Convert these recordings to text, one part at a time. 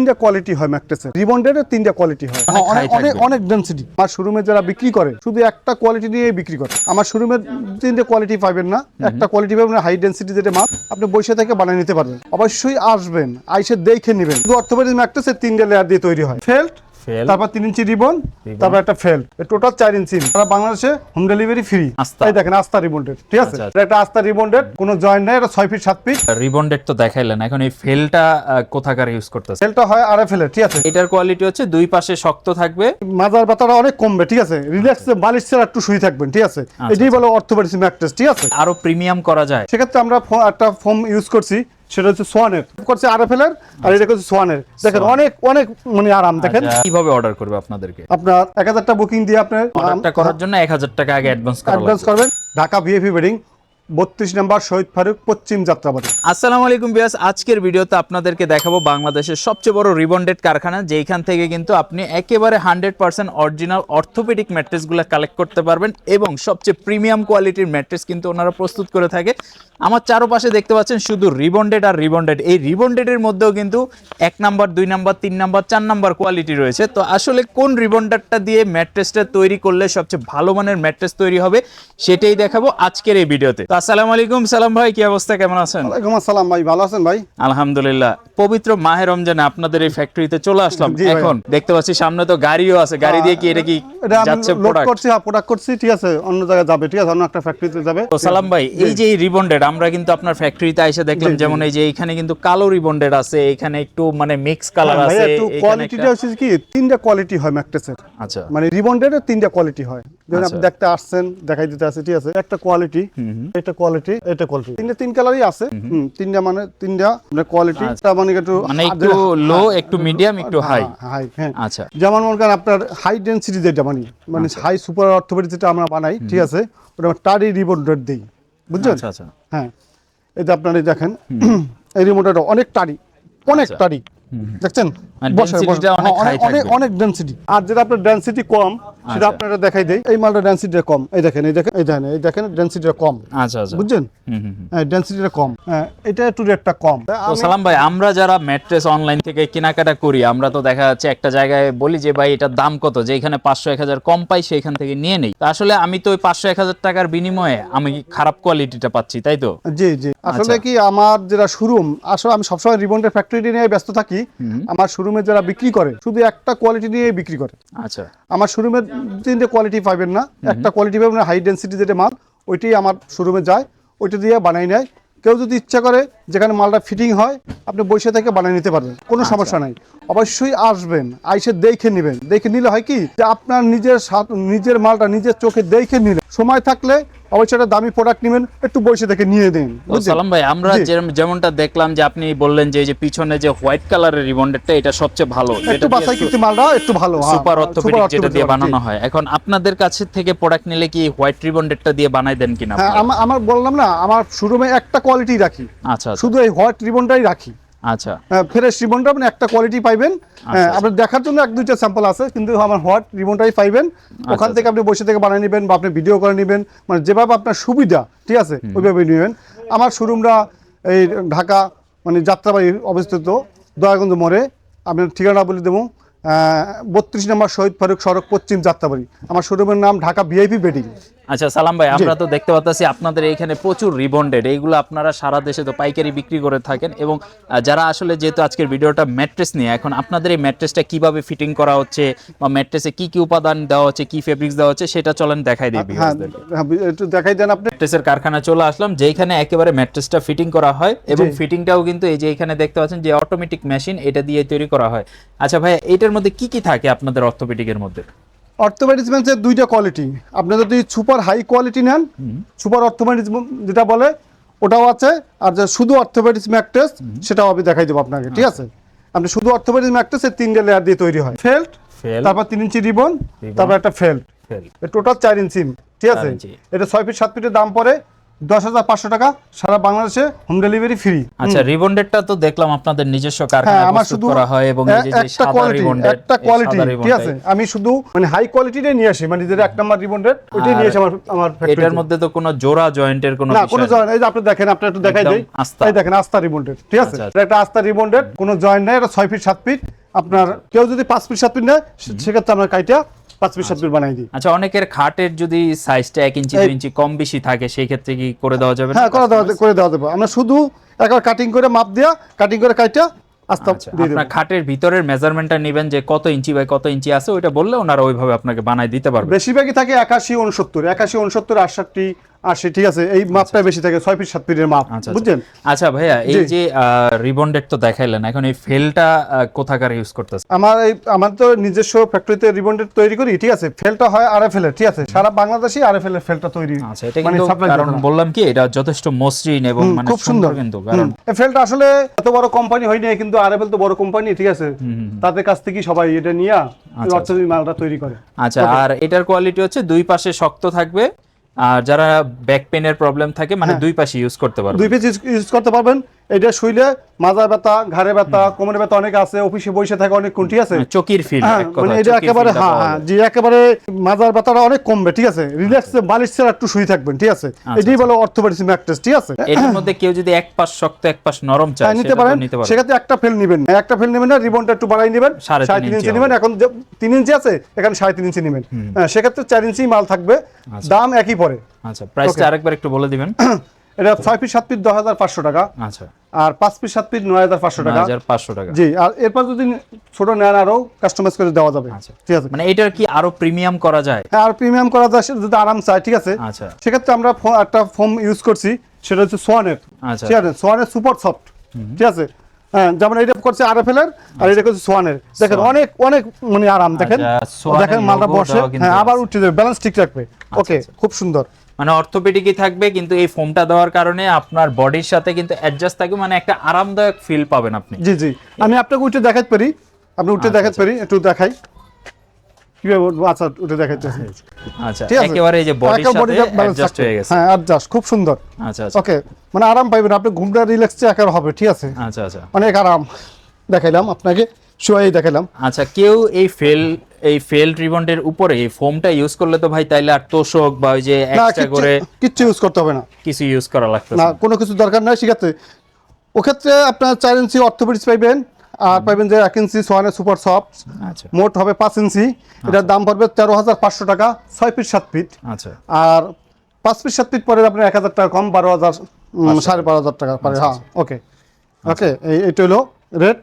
তিনটা কোয়ালিটি হয় ম্যাট্রেসের, রিবন্ডেডের তিনটা কোয়ালিটি হয়, অনেক ডেনসিটি। আমার শোরুমে যারা বিক্রি করে শুধু একটা কোয়ালিটি নিয়ে বিক্রি করে। আমার শোরুমের তিনটে কোয়ালিটি পাবেন না, একটা কোয়ালিটি পাবেন হাই ডেনসিটি যেটা মাল, আপনি বসে থেকে বানিয়ে নিতে পারবেন। অবশ্যই আসবেন, আইসে দেখে নেবেন। শুধু অর্থোপেডিক ম্যাট্রেসের তিনটে লেয়ার দিয়ে তৈরি হয়, ফেল্ট, তারপর 3 ইঞ্চি রিবন, তারপর একটা ফেল্ট, টোটাল 4 ইঞ্চি। সারা বাংলাদেশে হোম ডেলিভারি ফ্রি। এই দেখেন আস্থা রিবন্ডেড, ঠিক আছে, এটা আস্থা রিবন্ডেড, কোনো জয়েন্ট নাই, এটা 6 ফিট 7 ফিট রিবন্ডেড তো দেখাইলেন। এখন এই ফেলটা কোথাকার ইউজ করতেছে? ফেল্টটা হয় আরএফএল এর, ঠিক আছে। এটার কোয়ালিটি হচ্ছে দুই পাশে শক্ত থাকবে, মাজার ব্যথাটা অনেক কমবে, ঠিক আছে। রিল্যাক্স বালিশ ছাড়া একটু শুয়ে থাকবেন, ঠিক আছে। এটাই বলে অর্থোপেডিক ম্যাট্রেস, ঠিক আছে। আরো প্রিমিয়াম করা যায়। সেক্ষেত্রে আমরা একটা ফোম ইউজ করছি, সেটা হচ্ছে সোয়ানের করছে আরএফএল এর, আর এটা করছে সোয়ানের। দেখেন অনেক অনেক মানে আরাম। দেখেন কিভাবে অর্ডার করবে আপনাদেরকে? আপনার 1000 টাকা বুকিং দিয়ে আপনার অর্ডারটা করার জন্য 1000 টাকা আগে অ্যাডভান্স করবেন। ঢাকা ভিআইপি ওয়েডিং 32 নম্বর শহীদ ফারুক পশ্চিম যাত্রাবাড়ি। আসসালামু আলাইকুম ভিউয়ার্স, আজকের ভিডিওতে আপনাদেরকে দেখাবো বাংলাদেশের সবচেয়ে বড় রিবন্ডেড কারখানা, যেখান থেকে কিন্তু আপনি একেবারে 100% অরিজিনাল অর্থোপেডিক ম্যাট্রেসগুলো কালেক্ট করতে পারবেন এবং সবচেয়ে প্রিমিয়াম কোয়ালিটির ম্যাট্রেস কিন্তু ওনারা প্রস্তুত করে থাকে। আমার চারপাশে দেখতে পাচ্ছেন শুধু রিবন্ডেড আর রিবন্ডেড। এই রিবন্ডেডের মধ্যেও কিন্তু 1 number, 2 number, 3 number, 4 number quality রয়েছে। তো আসলে কোন রিবন্ডেডটা দিয়ে ম্যাট্রেসটা তৈরি করলে সবচেয়ে ভালো মানের ম্যাট্রেস তৈরি হবে সেটাই দেখাবো আজকের এই ভিডিওতে। তো আসসালামু আলাইকুম সালাম ভাই, কি অবস্থা, কেমন আছেন? ওয়ালাইকুম আসসালাম ভাই, ভালো আছেন ভাই? আলহামদুলিল্লাহ। পবিত্র মাহে রমজানে আপনাদের এই ফ্যাক্টরিতে চলে আসলাম। এখন দেখতে পাচ্ছি সামনে তো গাড়িও আছে, গাড়ি দিয়ে কি এটা কি যাচ্ছে প্রোডাক্ট করছি? হ্যাঁ, প্রোডাক্ট করছি, ঠিক আছে, অন্য জায়গায় যাবে, ঠিক আছে, অন্য একটা ফ্যাক্টরিতে যাবে। তো সালাম ভাই, এই যে রিবন্ডেড আমরা কিন্তু আপনার ফ্যাক্টরিতে এসে দেখলাম, যেমন এই যে এখানে কিন্তু কালো রিবন্ডেড আছে, এখানে একটু মানে মিক্স কালার আছে। একটু কোয়ালিটিটা হচ্ছে কি তিনটা কোয়ালিটি হয় ম্যাট্রেসের। আচ্ছা, মানে রিবন্ডেডের তিনটা কোয়ালিটি হয়। যেমন আপনি দেখতে আসছেন, দেখাই দিতে আছে, ঠিক আছে। একটা কোয়ালিটি, এটা কোয়ালিটি, এটা কোয়ালিটি, তিন কালারই আছে। তিনটা মানে তিনটা কোয়ালিটি, মানে একটু লো, একটু মিডিয়াম, একটু হাই। হাই, হ্যাঁ। আচ্ছা, যেমন মনে করেন আপনার হাই ডেনসিটি যেটা মানে হাই সুপার অর্থোপেডিক যেটা আমরা বানাই, ঠিক আছে, ওটা টারি রিবন্ডেড দেই, বুঝছেন? আচ্ছা আচ্ছা, হ্যাঁ। এটা আপনারা দেখেন এই রিমোটটা অনেক টারি, অনেক টারি, দেখছেন, অনেক ডেনসিটি। আর যেটা আপনার ডেনসিটি কম সেটা আপনারা দেখাই দেই। এই মালটা ডেনসিটিটা কম, এই দেখেন, এই দেখেন, এই দেখেন ডেনসিটিটা কম। আচ্ছা আচ্ছা, বুঝছেন? হ্যাঁ, ডেনসিটিটা কম, এটা একটু রেটটা কম। তো সালাম ভাই, আমরা যারা ম্যাট্রেস অনলাইন থেকে কেনাকাটা করি, আমরা তো দেখা যাচ্ছে একটা জায়গায় বলি যে ভাই এটার দাম কত, যে এখানে 500-1000 কম পাই সেখান থেকে নিয়ে নেই। তো আসলে আমি তো ওই 500-1000 টাকার বিনিময়ে আমি খারাপ কোয়ালিটিটা পাচ্ছি, তাই তো? জি জি, আসলে কি আমার যেটা শোরুম, আসলে আমি সবসময় রিবন্ডের ফ্যাক্টরি নিয়ে ব্যস্ত থাকি। আমার শোরুমে যারা বিক্রি করে শুধু একটা কোয়ালিটি নিয়ে বিক্রি করে। আচ্ছা, আমার শোরুমের তিনটে কোয়ালিটি পাবেন না, একটা কোয়ালিটি পাবেন হাই ডেনসিটি যেটা মাল, ওইটাই আমার শোরুমে যায়, ওইটা দিয়ে বানাই নেয়। কেউ যদি ইচ্ছা করে যেখানে মালটা ফিটিং হয় আপনি বসে থেকে বানিয়ে নিতে পারবেন, কোনো সমস্যা নাই। অবশ্যই আসবেন, আইসে দেখে নেবেন। দেখে নিলে হয় কি যে আপনার নিজের মালটা নিজের চোখে দেখে নিলে, সময় থাকলে অবশ্যই একটা দামি প্রোডাক্ট নেবেন, একটু বসে থেকে নিয়ে দিন। সালাম ভাই, আমরা যেমনটা দেখলাম যে আপনি বললেন যে এই যে পিছনে যে হোয়াইট কালারের রিবন্ডেডটা, এটা সবচেয়ে ভালো, একটু বাছাই কিন্তু মালটা একটু ভালো সুপার অর্থোপেডিক যেটা দিয়ে বানানো হয়। এখন আপনাদের কাছে থেকে প্রোডাক্ট নিলে কি হোয়াইট রিবন্ডেডটা দিয়ে বানাই দেন কিনা? হ্যাঁ, আমার বললাম না, আমার শোরুমে একটা কোয়ালিটি রাখি। আচ্ছা, শুধু এই হোয়াইট রিবনটাই রাখি। আচ্ছা, ফ্রেশ রিবনটা আপনি একটা কোয়ালিটি পাইবেন। আপনি দেখার জন্য 1-2টা স্যাম্পল আছে, কিন্তু আমার হোয়াইট রিবনটাই পাইবেন। ওখান থেকে আপনি বসে থেকে বানিয়ে নেবেন বা আপনি ভিডিও করে নেবেন, মানে যেভাবে আপনার সুবিধা, ঠিক আছে, ওইভাবে নেবেন। আমার শোরুমটা এই ঢাকা মানে যাত্রাবাড়ি অবস্থিত, দয়াগঞ্জ মোড়ে। আপনার ঠিকানা বলে দেবো, 32 নম্বর শহীদ ফারুক সড়ক পশ্চিম যাত্রাবাড়ি। আমার শোরুমের নাম ঢাকা ভিআইপি ওয়েডিং। আচ্ছা সালাম ভাই, আমরা তো দেখতে পাচ্ছি আপনাদের এখানে প্রচুর রিবন্ডেড, এইগুলো আপনারা সারা দেশে তো পাইকারি বিক্রি করে থাকেন। এবং যারা আসলে, যেহেতু আজকের ভিডিওটা ম্যাট্রেস নিয়ে, এখন আপনাদের এই ম্যাট্রেসটা কিভাবে ফিটিং করা হচ্ছে বা ম্যাট্রেসে কি কি উপাদান দেওয়া হচ্ছে, কি ফেব্রিক্স দেওয়া হচ্ছে, সেটা চলেন দেখাই দিই। হ্যাঁ, একটু দেখাই দেন আপনি। ম্যাট্রেসের কারখানা চলে আসলাম, যেখানে একেবারে ম্যাট্রেসটা ফিটিং করা হয় এবং ফিটিংটাও কিন্তু এই যে এখানে দেখতে পাচ্ছেন যে অটোমেটিক মেশিন, এটা দিয়ে তৈরি করা হয়। আচ্ছা ভাই, এটার মধ্যে কি কি থাকে আপনাদের অর্থোপেডিকের মধ্যে? অর্থোপেডিক্স ম্যাট্রেসের দুইটা কোয়ালিটি। আপনি যদি সুপার হাই কোয়ালিটি নেন, সুপার অর্থোপেডিক্স যেটা বলে, ওটাও আছে। আর যে শুধু অর্থোপেডিক্স ম্যাট্রেস, সেটাও আমি দেখাই দেবো আপনাকে, ঠিক আছে। আপনি শুধু অর্থোপেডিক্স ম্যাট্রেসের তিনটে লেয়ার দিয়ে তৈরি হয়, ফেল্ট, তারপর 3 ইঞ্চি রিবন, তারপর একটা ফেল্ট, টোটাল 4 ইঞ্চি, ঠিক আছে। এটা 6 ফিট 7 ফিটের দাম পড়ে 10,500 টাকা, সারা বাংলাদেশে হোম ডেলিভারি ফ্রি। আচ্ছা, রিবন্ডেডটা তো দেখলাম আপনাদের নিজস্ব কারখানায় প্রস্তুত করা হয় এবং এই যে সাদা রিবন্ডেড, একটা কোয়ালিটি, ঠিক আছে। আমি শুধু মানে হাই কোয়ালিটিটাই নিয়ে আসি, মানে যেটা 1 নাম্বার রিবন্ডেড ওইটাই নিয়ে আসি আমার ফ্যাক্টরিতে। এটার মধ্যে তো কোনো জোড়া জয়েন্টের কোনো না, বিষয় কোনো জয়েন্ট, এই যে আপনি দেখেন, একটু দেখাই দেই, এই দেখেন আস্থা রিবন্ডেড, ঠিক আছে। এটা একটা আস্থা রিবন্ডেড, কোনো জয়েন্ট নাই, এটা 6 ফিট 7 ফিট আপনার কেউ যদি 5 ফিট 7 ফিট নেয় সেক্ষেত্রে আমরা কাইটা 5 ফিট 7 ফিট বানাই দিই। আচ্ছা, অনেকের খাটের যদি সাইজটা 1 ইঞ্চি 2 ইঞ্চি কম বেশি থাকে সেই ক্ষেত্রে কি করে দেওয়া যাবে? হ্যাঁ, করে দেওয়া যাবে। আমরা শুধু একবার কাটিং করে মাপ দিয়া কাটিং করে কাইটা আস্তে আচ্ছা, আপনার খাটের ভিতরের মেজারমেন্টটা নেবেন যে কত ইঞ্চি বাই কত ইঞ্চি আছে, ওইটা বললে ওনারা ওইভাবে আপনাকে বানাই দিতে পারবে। বেশিরভাগই থাকে 81 69 68 80, ঠিক আছে, এই মাপটা বেশি থাকে 6 ফিট 7 ফিটের মাপ, বুঝছেন? আচ্ছা ভাইয়া, এই যে রিবন্ডেড তো দেখাইলেন, এখন এই ফেলটা কোথাকার ইউজ করতেছে? আমার তো নিজস্ব ফ্যাক্টরিতে রিবন্ডেড তৈরি করি, ঠিক আছে। ফেলটা হয় আরএফএল এর, ঠিক আছে, সারা বাংলাদেশে আরএফএল এর ফেলটা তৈরি। আচ্ছা, এটা কিন্তু কারণ বললাম কি এটা যথেষ্ট মসৃণ এবং মানে খুব সুন্দর কিন্তু, কারণ এই ফেলটা আসলে এত বড় কোম্পানি হয়নি, কিন্তু আরএফএল তো বড় কোম্পানি, ঠিক আছে, তাদের কাছ থেকে সবাই এটা নিয়ে অর্থনীতি মালটা তৈরি করে। আচ্ছা, আর এটার কোয়ালিটি হচ্ছে দুই পাশে শক্ত থাকবে, আর যারা ব্যাক পেনের প্রবলেম থাকে মানে দুই পাশে ইউজ করতে পারবেন, দুই পেজ ইউজ করতে পারবেন। এটা শুইলে মাজা ব্যথা, ঘাড়ে ব্যথা, কোমরে ব্যথা অনেক আছে, অফিসে বসে থাকে অনেক কোন, ঠিক আছে, চকির ফিল, মানে এটা একেবারে জি একেবারে মাজার ব্যথাটা অনেক কমবে, ঠিক আছে, রিল্যাক্স বালিশ ছাড়া একটু শুয়ে থাকবেন, ঠিক আছে। এটাই বলে অর্থোপেডিক ম্যাট্রেস, ঠিক আছে। এর মধ্যে কেউ যদি এক পাশ শক্ত এক পাশ নরম চায় নিতে পারেন, সেক্ষেত্রে একটা ফেল নেবেন, না, রিবনটা একটু বাড়াই নেবেন, 3.5 ইঞ্চি নেবেন, এখন 3 ইঞ্চি আছে, এখানে 3.5 ইঞ্চি নেবেন, সেক্ষেত্রে 4 ইঞ্চি মাল থাকবে, দাম একই পড়ে। আচ্ছা, প্রাইসটা আরেকবার একটু বলে দিবেন। এটা 6 ফিট 7 ফিট 10,500 টাকা। আচ্ছা, আর 5 ফিট 7 ফিট 9,500 টাকা। 9,500 টাকা, জি। আর এরপর যদি ছোট নেন আরো কাস্টমাইজ করে দেওয়া যাবে, ঠিক আছে। মানে এটার কি আরো প্রিমিয়াম করা যায়? হ্যাঁ, আর প্রিমিয়াম করা যায় যদি আরাম চাই, ঠিক আছে। আচ্ছা, সেক্ষেত্রে আমরা একটা ফোম ইউজ করছি, সেটা হচ্ছে সোয়ানের, ঠিক আছে, সোয়ানের সুপার সফট, ঠিক আছে। হ্যাঁ, যেমন এটা করছে আরএফএল এর, আর এটা করছে সোয়ানের। দেখেন অনেক অনেক মানে আরাম, দেখেন দেখেন মালটা বসে, হ্যাঁ, আবার উঠে যাবে, ব্যালেন্স ঠিক রাখবে। ওকে, খুব সুন্দর, মানে অর্থোপেডিকই থাকবে, কিন্তু এই ফোমটা দেওয়ার কারণে আপনার বডির সাথে কিন্তু অ্যাডজাস্ট থাকবে, মানে একটা আরামদায়ক ফিল পাবেন আপনি। জি জি, আমি আপনাকে উঠে দেখাতে পারি, আপনি উঠে দেখাতে পারি, একটু দেখাই কিভাবে। আচ্ছা, উঠে দেখাইতেছি। আচ্ছা, একেবারে এই যে বডির সাথে অ্যাডজাস্ট হয়ে গেছে, হ্যাঁ, অ্যাডজাস্ট খুব সুন্দর। আচ্ছা আচ্ছা, ওকে, মানে আরাম পাইবেন আপনি, ঘুমটা রিল্যাক্সে একার হবে, ঠিক আছে। আচ্ছা আচ্ছা, অনেক আরাম দেখাইলাম আপনাকে, শুয়াই দেখাইলাম। আচ্ছা, কেউ এই ফেল রিবন্ডের উপরে এই ফোমটা ইউজ করলে তো ভাই তাইলে আর তোষক বা ওই যে এক্সট্রা করে কিছু ইউজ করতে হবে না, কিছু ইউজ করা লাগবে না, কোনো কিছু দরকার নাই। সেক্ষেত্রে ওক্ষেত্রে আপনার 4 ইঞ্চি অর্থোপেডিক্স পাইবেন, আর পাইবেন যে 1 ইঞ্চি সোয়ানের সুপার সফট, আচ্ছা, মোট হবে 5 ইঞ্চি। এটার দাম পড়বে 13,500 টাকা, 6 ফিট 7 ফিট। আচ্ছা, আর 5 ফিট 7 ফিট পরে আপনার 1,000 টাকা কম, 12,000 12,500 টাকা পরে। হ্যাঁ, ওকে ওকে, এইটা হলো রেট।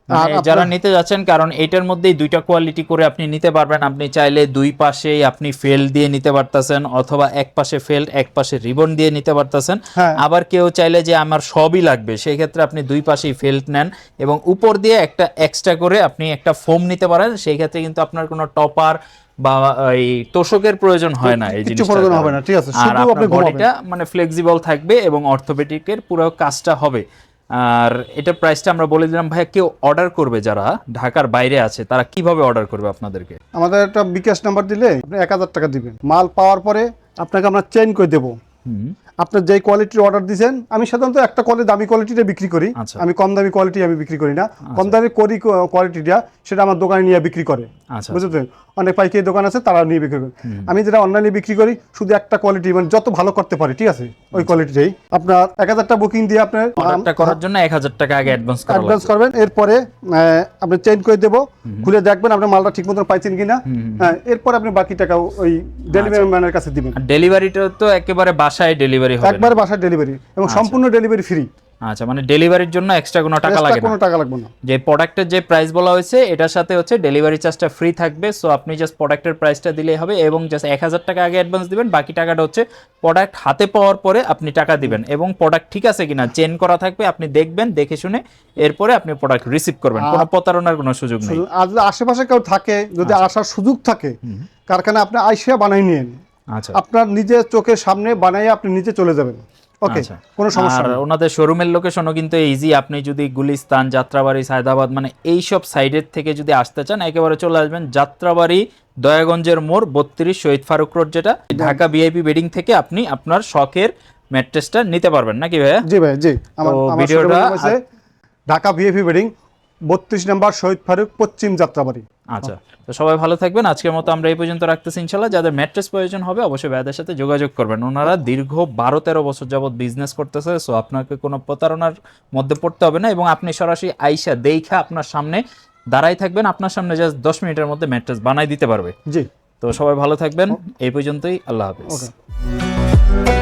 আর যারা নিতে যাচ্ছেন, কারণ এটার মধ্যেই দুইটা কোয়ালিটি করে আপনি নিতে পারবেন, আপনি চাইলে দুই পাশেই আপনি ফেল দিয়ে নিতে পারতেছেন, অথবা এক পাশে ফেল এক পাশে রিবন দিয়ে নিতে পারতেছেন। আবার কেউ চাইলে যে আমার সবই লাগবে, সেই ক্ষেত্রে আপনি দুই পাশেই ফেল্ট নেন এবং উপর দিয়ে একটা এক্সট্রা করে আপনি একটা ফোম নিতে পারেন, সেই ক্ষেত্রে কিন্তু আপনার কোনো টপার বা এই তোষকের প্রয়োজন হয় না, এই জিনিসটা হবে না, ঠিক আছে। আর আপনার বডিটা মানে ফ্লেক্সিবল থাকবে এবং অর্থোপেডিকের পুরো কাজটা হবে। আর এটা প্রাইসটা আমরা বলে দিলাম। ভাইয়া, কেউ অর্ডার করবে যারা ঢাকার বাইরে আছে, তারা কিভাবে অর্ডার করবে আপনাদেরকে? আমাদের একটা বিকাশ নাম্বার দিলে আপনি 1,000 টাকা দিবেন, মাল পাওয়ার পরে আপনাকে আমরা চেঞ্জ করে দেবো। আপনার যে কোয়ালিটির অর্ডার দিয়েছেন, আমি সাধারণত একটা দামি কোয়ালিটিটা বিক্রি করি, আমি কম দামি কোয়ালিটি আমি বিক্রি করি না। কম দামি করি কোয়ালিটিটা সেটা আমার দোকানে নিয়ে বিক্রি করে, বুঝলেন। অনেক পাইকারি দোকান আছে, তারা নিয়ে বিক্রি করে। আমি যেটা অনলাইনে বিক্রি করি শুধু একটা কোয়ালিটি, মানে যত ভালো করতে পারি, ঠিক আছে, ওই কোয়ালিটিটাই। আপনার 1,000 টাকা বুকিং দিয়ে আপনার অর্ডারটা করার জন্য 1,000 টাকা আগে অ্যাডভান্স করবেন। এরপরে আপনি চেঞ্জ করে দেবো, খুলে দেখবেন আপনার মালটা ঠিক মতন পাইছেন কিনা। এরপর আপনি বাকি টাকা ওই ডেলিভারি ম্যানের কাছে দিবেন। ডেলিভারিটা তো একেবারে বাসায় ডেলিভারি হবে, একবারে বাসায় ডেলিভারি, এবং সম্পূর্ণ ডেলিভারি ফ্রি। আচ্ছা, মানে ডেলিভারির জন্য এক্সট্রা কোনো টাকা লাগে না? কোনো টাকা লাগবে না। যে প্রোডাক্টের যে প্রাইস বলা হয়েছে এটার সাথে হচ্ছে ডেলিভারি চার্জটা ফ্রি থাকবে। সো আপনি জাস্ট প্রোডাক্টের প্রাইসটা দিলেই হবে এবং জাস্ট 1,000 টাকা আগে অ্যাডভান্স দিবেন, বাকি টাকাটা হচ্ছে প্রোডাক্ট হাতে পাওয়ার পরে আপনি টাকা দিবেন। এবং প্রোডাক্ট ঠিক আছে কিনা চেন করা থাকবে, আপনি দেখবেন, দেখে শুনে এরপরে আপনি প্রোডাক্ট রিসিভ করবেন। কোনো প্রতারণার কোনো সুযোগ নেই। আর আশেপাশে কেউ থাকে, যদি আসার সুযোগ থাকে, কারখানা আপনি আইসা বানাই নিন, আচ্ছা, আপনার নিজের চোখের সামনে বানাইয়া আপনি নিজে চলে যাবেন। ওকে, কোনো সমস্যা নেই। আর ওনাদের শোরুমের লোকেশনও কিন্তু ইজি। আপনি যদি গুলিস্তান, যাত্রাবাড়ি, সায়দাবাদ মানে এই সব সাইডের থেকে যদি আসতে চান, একেবারে চলে আসবেন যাত্রাবাড়ি দয়াগঞ্জের মোড় 32 শহীদ ফারুক রোড, যেটা ঢাকা ভিআইপি বেডিং থেকে আপনি আপনার শখের ম্যাট্রেসটা নিতে পারবেন, নাকি ভাইয়া? জি ভাই, জি। আমার ভিডিওটা ঢাকা ভিআইপি বেডিং 32 নম্বর শহীদ ফারুক, পশ্চিম যাত্রাবাড়ি। আচ্ছা, তো সবাই ভালো থাকবেন। আজকের মতো আমরা এই পর্যন্ত রাখতেছি। ইনশাআল্লাহ যাদের ম্যাট্রেস প্রয়োজন হবে অবশ্যই ভাইয়াদের সাথে যোগাযোগ করবেন। ওনারা দীর্ঘ 12-13 বছর যাবত বিজনেস করতেছে, সো আপনাকে কোনো প্রতারণার মধ্যে পড়তে হবে না এবং আপনি সরাসরি আইসা দেইখা আপনার সামনে দাঁড়াই থাকবেন, আপনার সামনে জাস্ট 10 মিনিটের মধ্যে ম্যাট্রেস বানাই দিতে পারবে। জি। তো সবাই ভালো থাকবেন, এই পর্যন্তই, আল্লাহ হাফেজ। ওকে।